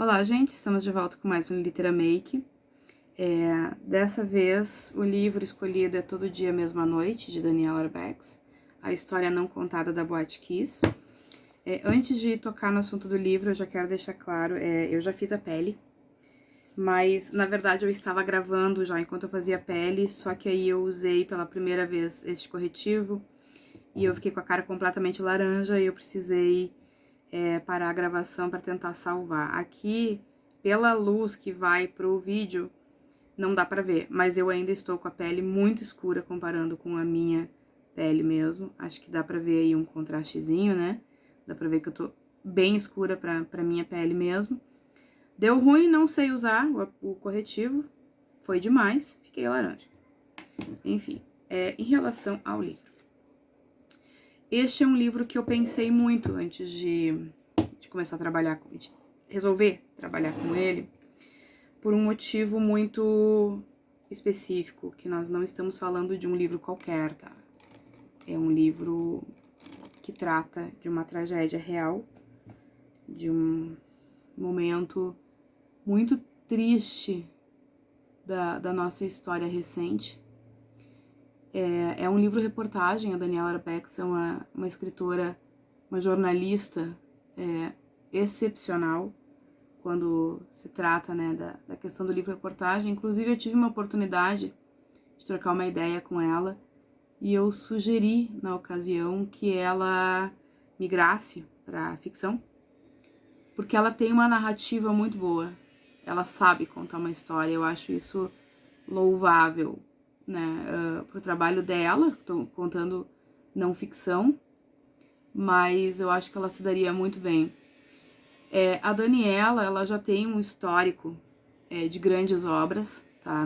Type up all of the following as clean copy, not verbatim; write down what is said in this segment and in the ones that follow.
Olá, gente, estamos de volta com mais um Literamake. Dessa vez, o livro escolhido é Todo Dia, Mesma Noite, de Daniela Arbex, a história não contada da Boate Kiss. Antes de tocar no assunto do livro, eu já quero deixar claro, eu já fiz a pele, mas na verdade eu estava gravando já enquanto eu fazia a pele, só que aí eu usei pela primeira vez este corretivo e eu fiquei com a cara completamente laranja e eu precisei parar a gravação para tentar salvar. Aqui, pela luz que vai pro vídeo, não dá pra ver, mas eu ainda estou com a pele muito escura comparando com a minha pele mesmo. Acho que dá pra ver aí um contrastezinho, né? Dá pra ver que eu tô bem escura pra minha pele mesmo. Deu ruim, não sei usar o corretivo, foi demais, fiquei laranja. Enfim, em relação ao livro. Este é um livro que eu pensei muito antes de começar a trabalhar, de resolver trabalhar com ele, por um motivo muito específico, que nós não estamos falando de um livro qualquer, tá? É um livro que trata de uma tragédia real, de um momento muito triste da nossa história recente. É um livro-reportagem. A Daniela Arbex é uma escritora, uma jornalista excepcional quando se trata, né, da questão do livro-reportagem. Inclusive, eu tive uma oportunidade de trocar uma ideia com ela e eu sugeri, na ocasião, que ela migrasse para ficção, porque ela tem uma narrativa muito boa. Ela sabe contar uma história, eu acho isso louvável, né, pro trabalho dela. Tô contando não ficção, mas eu acho que ela se daria muito bem. A Daniela, ela já tem um histórico de grandes obras, tá?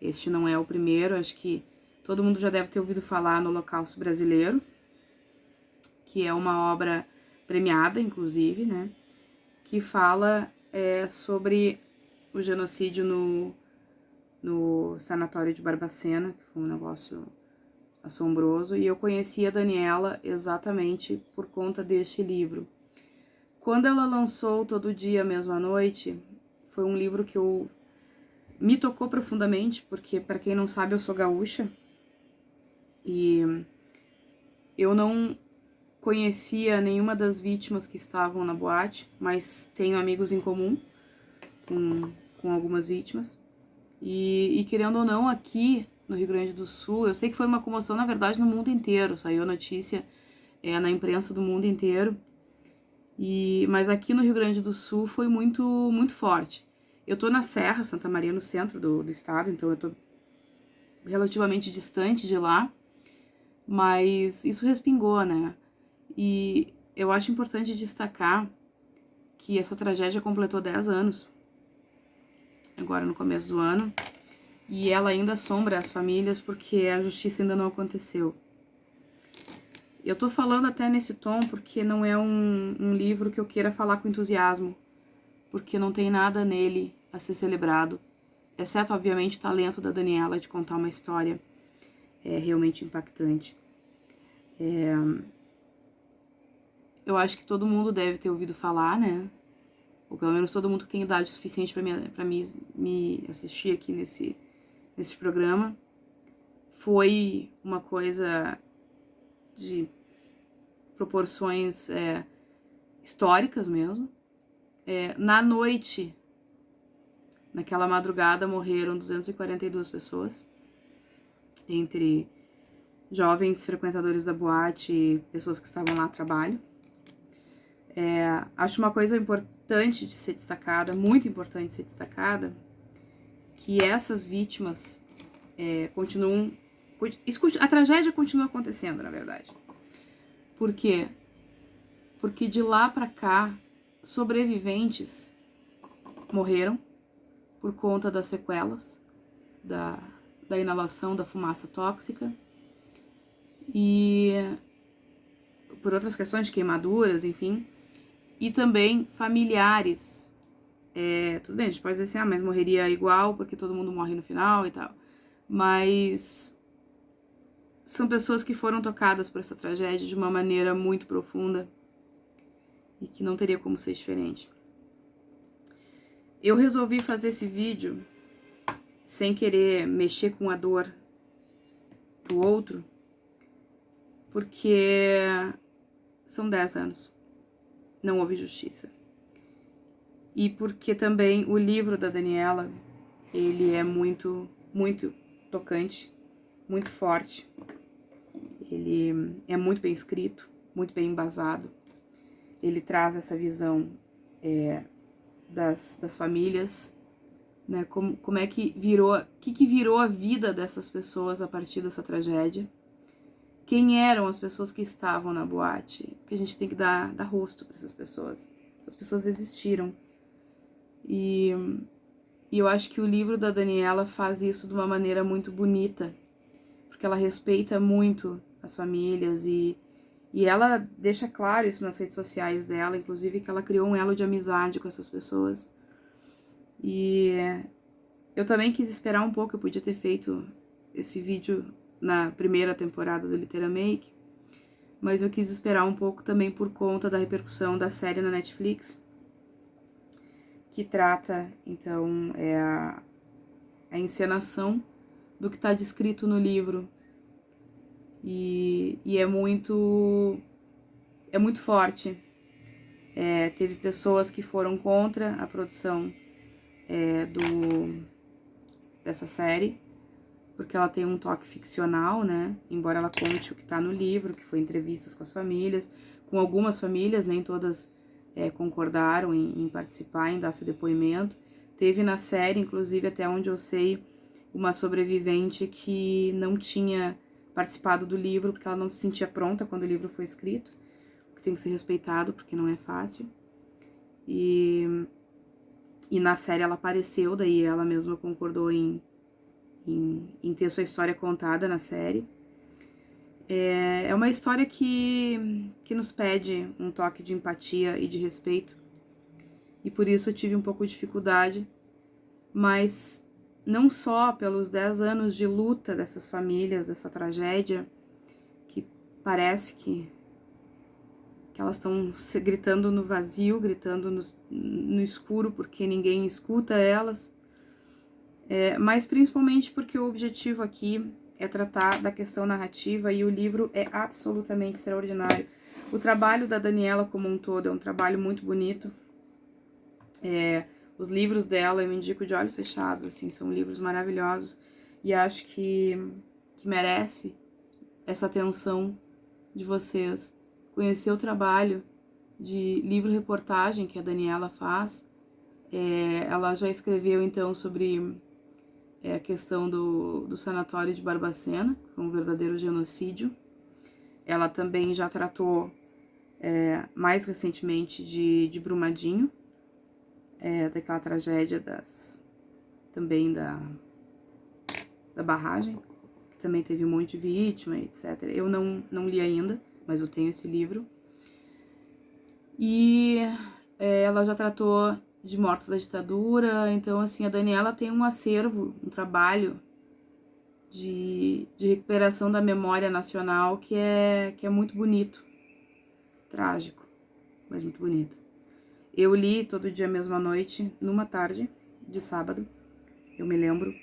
Este não é o primeiro, acho que todo mundo já deve ter ouvido falar no Holocausto Brasileiro, que é uma obra premiada, inclusive, né? Que fala sobre o genocídio no sanatório de Barbacena, que foi um negócio assombroso, e eu conheci a Daniela exatamente por conta deste livro. Quando ela lançou Todo Dia, Mesma Noite, foi um livro que me tocou profundamente, porque, para quem não sabe, eu sou gaúcha, e eu não conhecia nenhuma das vítimas que estavam na boate, mas tenho amigos em comum com algumas vítimas. E querendo ou não, aqui no Rio Grande do Sul, eu sei que foi uma comoção, na verdade, no mundo inteiro. Saiu notícia na imprensa do mundo inteiro. Mas aqui no Rio Grande do Sul foi muito, muito forte. Eu tô na Serra, Santa Maria, no centro do estado, então eu tô relativamente distante de lá, mas isso respingou, né? E eu acho importante destacar que essa tragédia completou 10 anos, agora no começo do ano, e ela ainda assombra as famílias porque a justiça ainda não aconteceu. Eu tô falando até nesse tom porque não é um livro que eu queira falar com entusiasmo, porque não tem nada nele a ser celebrado, exceto, obviamente, o talento da Daniela de contar uma história realmente impactante. Eu acho que todo mundo deve ter ouvido falar, né? Ou pelo menos todo mundo que tem idade suficiente para me assistir aqui nesse programa. Foi uma coisa de proporções históricas mesmo. Na noite, naquela madrugada, morreram 242 pessoas, entre jovens frequentadores da boate e pessoas que estavam lá a trabalho. Acho uma coisa importante de ser destacada, muito importante de ser destacada, que essas vítimas continuam... A tragédia continua acontecendo, na verdade. Por quê? Porque de lá pra cá, sobreviventes morreram por conta das sequelas da inalação da fumaça tóxica e por outras questões de queimaduras, enfim, e também familiares. Tudo bem, a gente pode dizer assim, mas morreria igual porque todo mundo morre no final e tal, mas são pessoas que foram tocadas por essa tragédia de uma maneira muito profunda e que não teria como ser diferente. Eu resolvi fazer esse vídeo sem querer mexer com a dor do outro, porque são 10 anos, não houve justiça. E porque também o livro da Daniela, ele é muito, muito tocante, muito forte. Ele é muito bem escrito, muito bem embasado. Ele traz essa visão das famílias, né? Como é que virou, o que virou a vida dessas pessoas a partir dessa tragédia. Quem eram as pessoas que estavam na boate? Porque a gente tem que dar rosto para essas pessoas. Essas pessoas existiram. E eu acho que o livro da Daniela faz isso de uma maneira muito bonita, porque ela respeita muito as famílias e ela deixa claro isso nas redes sociais dela, inclusive que ela criou um elo de amizade com essas pessoas. E eu também quis esperar um pouco, eu podia ter feito esse vídeo na primeira temporada do Literamake, mas eu quis esperar um pouco também por conta da repercussão da série na Netflix, que trata, então, a encenação do que está descrito no livro. E é muito forte. Teve pessoas que foram contra a produção dessa série, porque ela tem um toque ficcional, né? Embora ela conte o que está no livro, que foi entrevistas com as famílias, com algumas famílias, nem todas concordaram em participar, em dar esse depoimento. Teve na série, inclusive, até onde eu sei, uma sobrevivente que não tinha participado do livro, porque ela não se sentia pronta quando o livro foi escrito, o que tem que ser respeitado, porque não é fácil. E na série ela apareceu, daí ela mesma concordou em ter sua história contada na série. É uma história que nos pede um toque de empatia e de respeito. E por isso eu tive um pouco de dificuldade, mas não só pelos 10 anos de luta dessas famílias, dessa tragédia, que parece que elas estão gritando no vazio, gritando no escuro, porque ninguém escuta elas, mas principalmente porque o objetivo aqui é tratar da questão narrativa e o livro é absolutamente extraordinário. O trabalho da Daniela como um todo é um trabalho muito bonito. Os livros dela eu indico de olhos fechados, assim, são livros maravilhosos e acho que merece essa atenção de vocês. Conhecer o trabalho de livro-reportagem que a Daniela faz. Ela já escreveu, então, sobre a questão do sanatório de Barbacena, que foi um verdadeiro genocídio. Ela também já tratou, mais recentemente, de Brumadinho, daquela tragédia também da barragem, que também teve um monte de vítima, etc. Eu não li ainda, mas eu tenho esse livro. E ela já tratou de mortos da ditadura, então assim, a Daniela tem um acervo, um trabalho de recuperação da memória nacional que é muito bonito, trágico, mas muito bonito. Eu li Todo Dia Mesma Noite numa tarde de sábado. Eu me lembro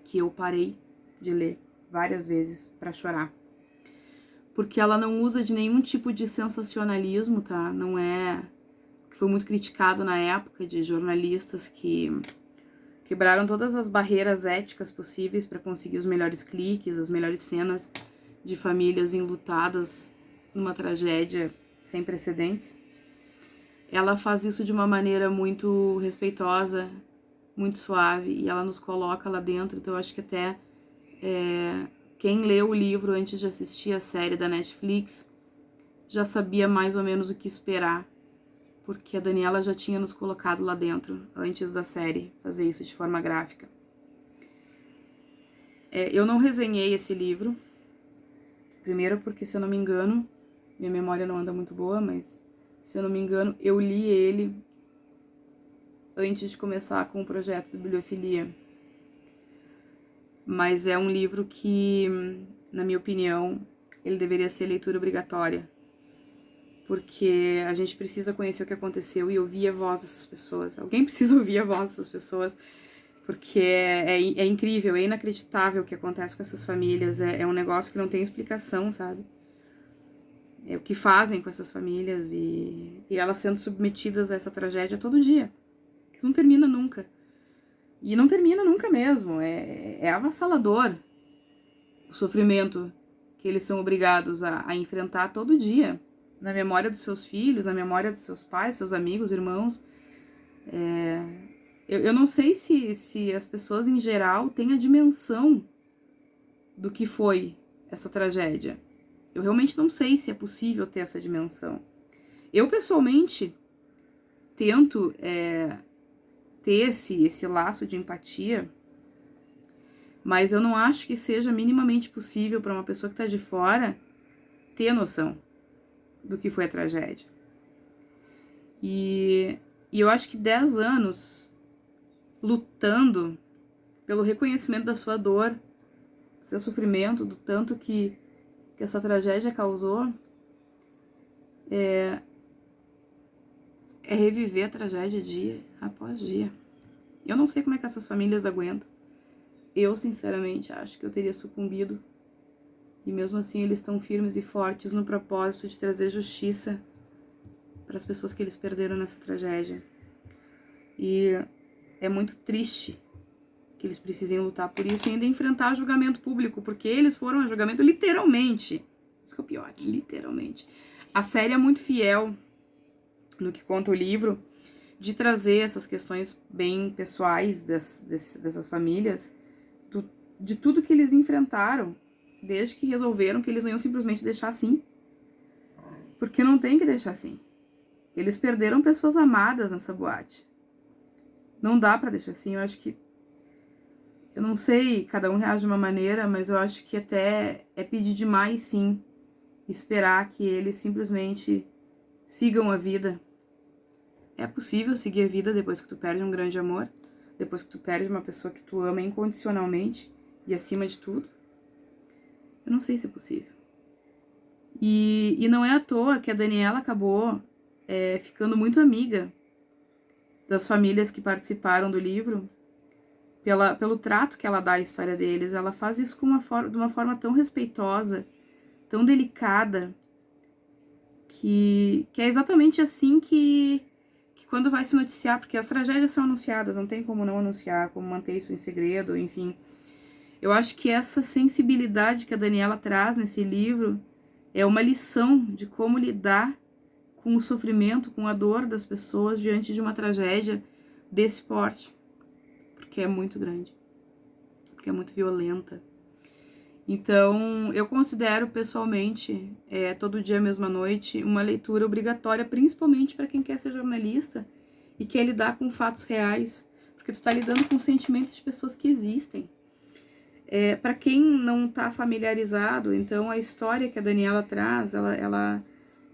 que eu parei de ler várias vezes para chorar. Porque ela não usa de nenhum tipo de sensacionalismo, tá? Não é... que foi muito criticado na época, de jornalistas que quebraram todas as barreiras éticas possíveis para conseguir os melhores cliques, as melhores cenas de famílias enlutadas numa tragédia sem precedentes. Ela faz isso de uma maneira muito respeitosa, muito suave, e ela nos coloca lá dentro. Então eu acho que até quem leu o livro antes de assistir a série da Netflix já sabia mais ou menos o que esperar, porque a Daniela já tinha nos colocado lá dentro antes da série fazer isso de forma gráfica. Eu não resenhei esse livro, primeiro porque, se eu não me engano, minha memória não anda muito boa, mas se eu não me engano, eu li ele antes de começar com o projeto do Bibliofilia. Mas é um livro que, na minha opinião, ele deveria ser leitura obrigatória, porque a gente precisa conhecer o que aconteceu e ouvir a voz dessas pessoas. Alguém precisa ouvir a voz dessas pessoas, porque é incrível, é inacreditável o que acontece com essas famílias, é um negócio que não tem explicação, sabe? É o que fazem com essas famílias e elas sendo submetidas a essa tragédia todo dia, que não termina nunca. E não termina nunca mesmo, é avassalador o sofrimento que eles são obrigados a enfrentar todo dia, na memória dos seus filhos, na memória dos seus pais, seus amigos, irmãos. Eu não sei se as pessoas em geral têm a dimensão do que foi essa tragédia. Eu realmente não sei se é possível ter essa dimensão. Eu, pessoalmente, tento ter esse laço de empatia, mas eu não acho que seja minimamente possível para uma pessoa que está de fora ter noção do que foi a tragédia. E eu acho que 10 anos lutando pelo reconhecimento da sua dor, do seu sofrimento, do tanto que essa tragédia causou, é reviver a tragédia dia após dia. Eu não sei como é que essas famílias aguentam. Eu, sinceramente, acho que eu teria sucumbido. E mesmo assim eles estão firmes e fortes no propósito de trazer justiça para as pessoas que eles perderam nessa tragédia. E é muito triste que eles precisem lutar por isso e ainda enfrentar julgamento público, porque eles foram a julgamento literalmente. Isso que é o pior, literalmente. A série é muito fiel no que conta o livro, de trazer essas questões bem pessoais dessas famílias, de tudo que eles enfrentaram, desde que resolveram que eles não iam simplesmente deixar assim. Porque não tem que deixar assim. Eles perderam pessoas amadas nessa boate. Não dá pra deixar assim. Eu acho que... Eu não sei, cada um reage de uma maneira, mas eu acho que até é pedir demais, sim, esperar que eles simplesmente sigam a vida. É possível seguir a vida depois que tu perde um grande amor, depois que tu perde uma pessoa que tu ama incondicionalmente e acima de tudo? Eu não sei se é possível. E não é à toa que a Daniela acabou ficando muito amiga das famílias que participaram do livro, pelo trato que ela dá à história deles. Ela faz isso de uma forma tão respeitosa, tão delicada, que é exatamente assim que quando vai se noticiar, porque as tragédias são anunciadas, não tem como não anunciar, como manter isso em segredo, enfim. Eu acho que essa sensibilidade que a Daniela traz nesse livro é uma lição de como lidar com o sofrimento, com a dor das pessoas diante de uma tragédia desse porte, porque é muito grande, porque é muito violenta. Então, eu considero pessoalmente, Todo Dia, Mesma Noite, uma leitura obrigatória, principalmente para quem quer ser jornalista e quer lidar com fatos reais, porque tu está lidando com sentimentos de pessoas que existem. Para quem não está familiarizado, então a história que a Daniela traz, ela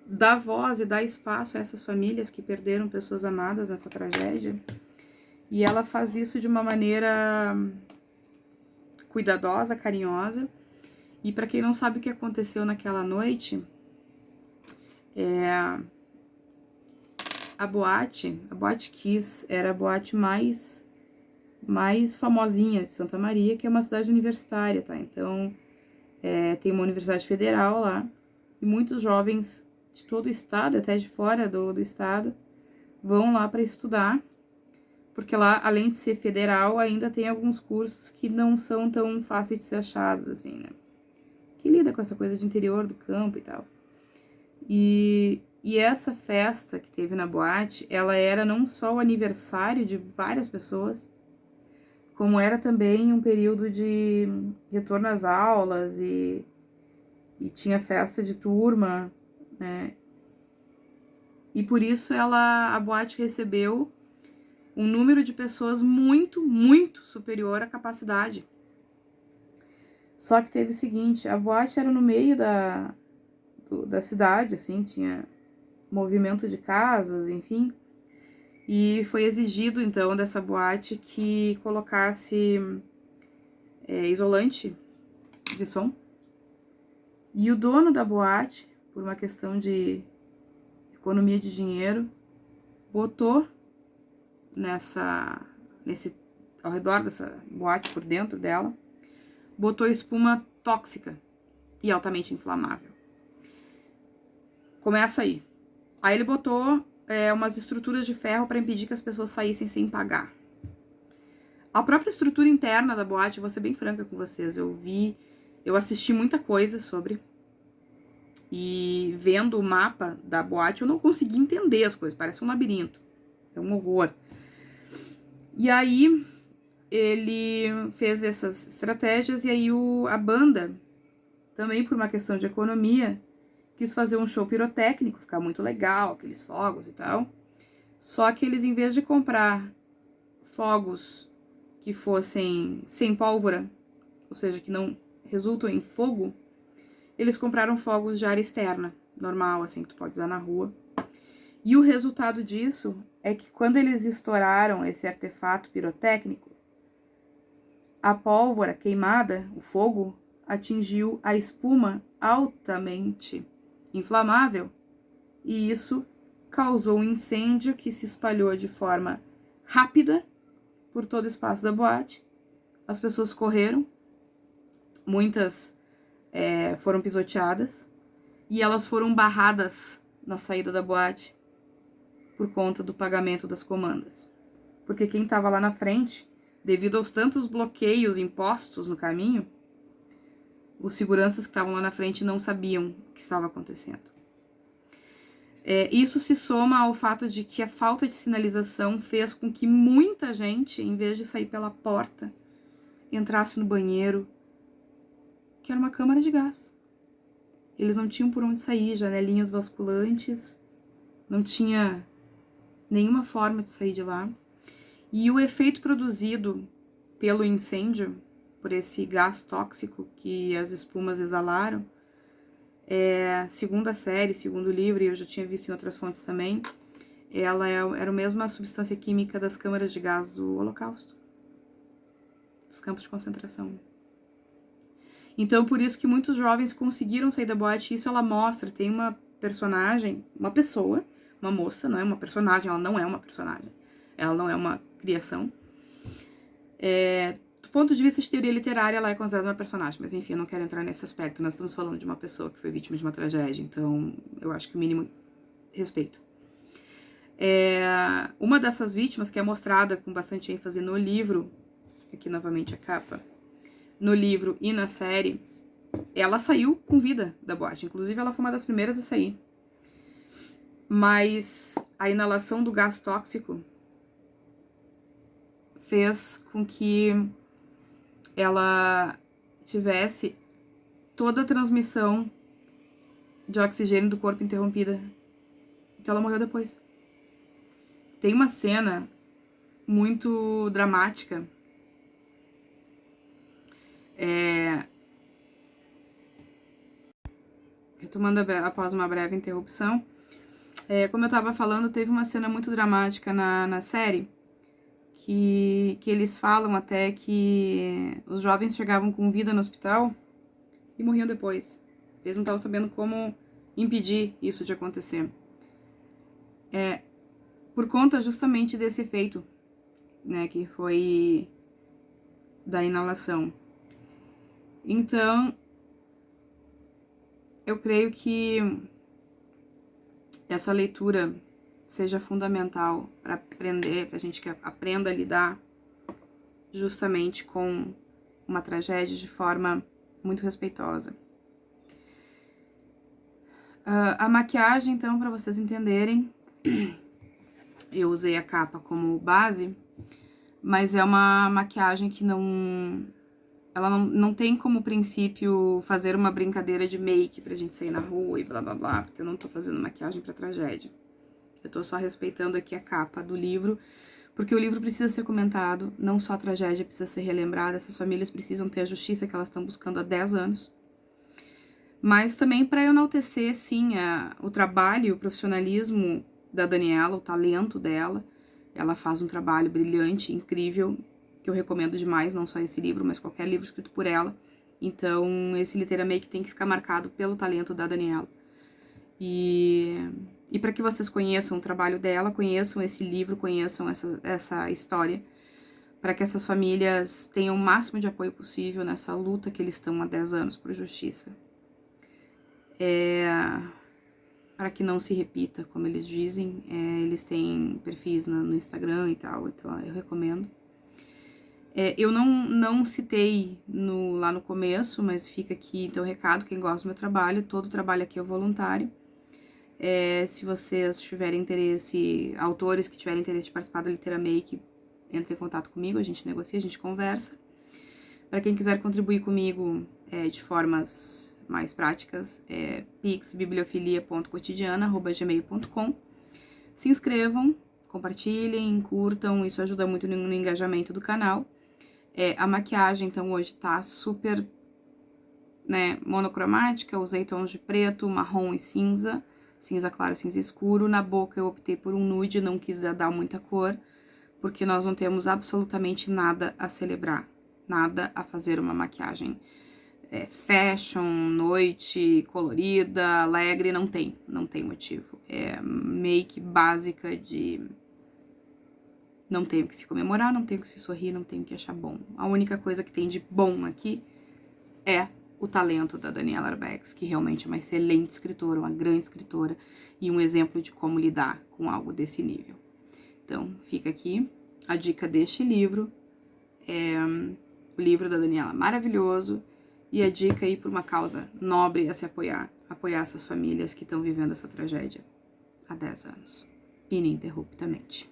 dá voz e dá espaço a essas famílias que perderam pessoas amadas nessa tragédia, e ela faz isso de uma maneira cuidadosa, carinhosa. E para quem não sabe o que aconteceu naquela noite, a Boate Kiss era a boate mais famosinha de Santa Maria, que é uma cidade universitária, tá? Então, tem uma universidade federal lá, e muitos jovens de todo o estado, até de fora do estado, vão lá para estudar, porque lá, além de ser federal, ainda tem alguns cursos que não são tão fáceis de ser achados, assim, né? Que lida com essa coisa de interior do campo e tal. E essa festa que teve na boate, ela era não só o aniversário de várias pessoas, como era também um período de retorno às aulas e tinha festa de turma, né? E por isso a boate recebeu um número de pessoas muito, muito superior à capacidade. Só que teve o seguinte, a boate era no meio da cidade, assim, tinha movimento de casas, enfim. E foi exigido, então, dessa boate que colocasse isolante de som. E o dono da boate, por uma questão de economia de dinheiro, botou ao redor dessa boate, por dentro dela, botou espuma tóxica e altamente inflamável. Começa aí. Aí ele botou umas estruturas de ferro para impedir que as pessoas saíssem sem pagar. A própria estrutura interna da boate, vou ser bem franca com vocês, eu assisti muita coisa sobre, e vendo o mapa da boate eu não consegui entender as coisas, parece um labirinto, é um horror. E aí ele fez essas estratégias e aí a banda, também por uma questão de economia, quis fazer um show pirotécnico, ficar muito legal, aqueles fogos e tal. Só que eles, em vez de comprar fogos que fossem sem pólvora, ou seja, que não resultam em fogo, eles compraram fogos de área externa, normal, assim, que tu pode usar na rua. E o resultado disso é que quando eles estouraram esse artefato pirotécnico, a pólvora queimada, o fogo, atingiu a espuma altamente inflamável, e isso causou um incêndio que se espalhou de forma rápida por todo o espaço da boate. As pessoas correram, muitas foram pisoteadas, e elas foram barradas na saída da boate por conta do pagamento das comandas. Porque quem estava lá na frente, devido aos tantos bloqueios impostos no caminho, os seguranças que estavam lá na frente não sabiam o que estava acontecendo. Isso se soma ao fato de que a falta de sinalização fez com que muita gente, em vez de sair pela porta, entrasse no banheiro, que era uma câmara de gás. Eles não tinham por onde sair, janelinhas basculantes, não tinha nenhuma forma de sair de lá. E o efeito produzido pelo incêndio, por esse gás tóxico que as espumas exalaram, segundo a série, segundo o livro, e eu já tinha visto em outras fontes também, ela era a mesma substância química das câmaras de gás do Holocausto, dos campos de concentração. Então, por isso que muitos jovens conseguiram sair da boate. Isso ela mostra, tem uma personagem, uma pessoa, uma moça, não é uma personagem, ela não é uma personagem, ela não é uma criação. Do ponto de vista de teoria literária, ela é considerada uma personagem, mas enfim, eu não quero entrar nesse aspecto. Nós estamos falando de uma pessoa que foi vítima de uma tragédia, então eu acho que o mínimo respeito. Uma dessas vítimas, que é mostrada com bastante ênfase no livro, aqui novamente a capa, no livro e na série, ela saiu com vida da boate. Inclusive, ela foi uma das primeiras a sair. Mas a inalação do gás tóxico fez com que ela tivesse toda a transmissão de oxigênio do corpo interrompida. Então ela morreu depois. Tem uma cena muito dramática. Retomando após uma breve interrupção. Como eu tava falando, teve uma cena muito dramática na série, que eles falam até que os jovens chegavam com vida no hospital e morriam depois. Eles não estavam sabendo como impedir isso de acontecer. Por conta justamente desse efeito, né, que foi da inalação. Então, eu creio que essa leitura seja fundamental para aprender, para a gente que aprenda a lidar justamente com uma tragédia de forma muito respeitosa. A maquiagem, então, para vocês entenderem, eu usei a capa como base, mas é uma maquiagem que ela não tem como princípio fazer uma brincadeira de make pra gente sair na rua e blá blá blá, porque eu não tô fazendo maquiagem pra tragédia. Eu tô só respeitando aqui a capa do livro, porque o livro precisa ser comentado, não só a tragédia precisa ser relembrada, essas famílias precisam ter a justiça que elas estão buscando há 10 anos. Mas também para enaltecer, sim, o trabalho, o profissionalismo da Daniela, o talento dela. Ela faz um trabalho brilhante, incrível, que eu recomendo demais, não só esse livro, mas qualquer livro escrito por ela. Então, esse Literamake tem que ficar marcado pelo talento da Daniela. E e para que vocês conheçam o trabalho dela, conheçam esse livro, conheçam essa história, para que essas famílias tenham o máximo de apoio possível nessa luta que eles estão há 10 anos por justiça. Para que não se repita, como eles dizem, eles têm perfis no Instagram e tal, então eu recomendo. Eu não citei lá no começo, mas fica aqui então o recado, quem gosta do meu trabalho, todo trabalho aqui é voluntário. Se vocês tiverem interesse, autores que tiverem interesse de participar da Literamake, entre em contato comigo, a gente negocia, a gente conversa. Para quem quiser contribuir comigo de formas mais práticas, pixbibliofilia.cotidiana@gmail.com. Se inscrevam, compartilhem, curtam, isso ajuda muito no engajamento do canal. A maquiagem, então, hoje tá super, né, monocromática, usei tons de preto, marrom e cinza, cinza claro, cinza escuro. Na boca eu optei por um nude, não quis dar muita cor, porque nós não temos absolutamente nada a celebrar, nada a fazer uma maquiagem fashion, noite, colorida, alegre, não tem motivo. É make básica de... Não tenho que se comemorar, não tenho que se sorrir, não tenho que achar bom. A única coisa que tem de bom aqui é o talento da Daniela Arbex, que realmente é uma excelente escritora, uma grande escritora e um exemplo de como lidar com algo desse nível. Então, fica aqui a dica deste livro, o livro da Daniela maravilhoso, e a dica aí por uma causa nobre a se apoiar essas famílias que estão vivendo essa tragédia há 10 anos, ininterruptamente.